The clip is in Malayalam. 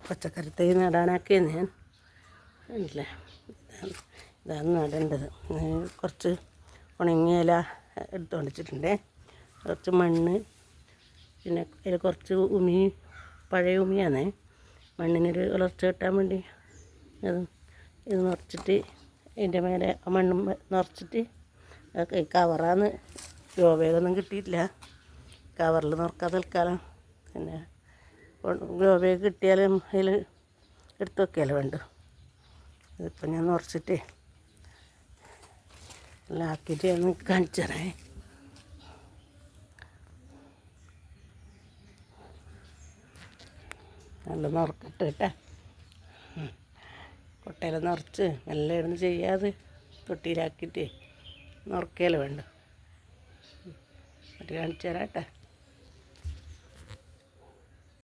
പച്ചക്കറി തൈ നടാനാക്കിയെന്ന് ഞാൻ ഇല്ലേ. ഇതാണ് നടേണ്ടത്. കുറച്ച് ഉണങ്ങിയ ഇല എടുത്തുകൊണ്ട് വെച്ചിട്ടുണ്ട്, കുറച്ച് മണ്ണ്, പിന്നെ അതിൽ കുറച്ച് ഉമി, പഴയ ഉമിയാണ്, മണ്ണിനൊരു വളർച്ച കിട്ടാൻ വേണ്ടി. ഇത് നിറച്ചിട്ട് അതിൻ്റെ മേലെ ആ മണ്ണും നിറച്ചിട്ട് കവറാന്ന് ഗ്രോബാഗൊന്നും കിട്ടിയിട്ടില്ല, കവറിൽ നിറക്കാൻ തൽക്കാലം. പിന്നെ ഗ്രോബാഗ് കിട്ടിയാലും അതിൽ എടുത്ത് വെക്കുകയല്ലേ വേണ്ട. ഇതിപ്പോൾ ഞാൻ നിറച്ചിട്ട് എല്ലാം ആക്കിയിട്ട് ഒന്ന് കാണിച്ചു തരാം. നല്ല നിറക്കട്ടെ കേട്ടോ. കൊട്ടയിൽ നിറച്ച് നല്ല ഇടുന്ന് ചെയ്യാതെ തൊട്ടിയിലാക്കിയിട്ട് നിറക്കുകയല്ലേ വേണ്ട. അത് കാണിച്ചു തരാം കേട്ടോ.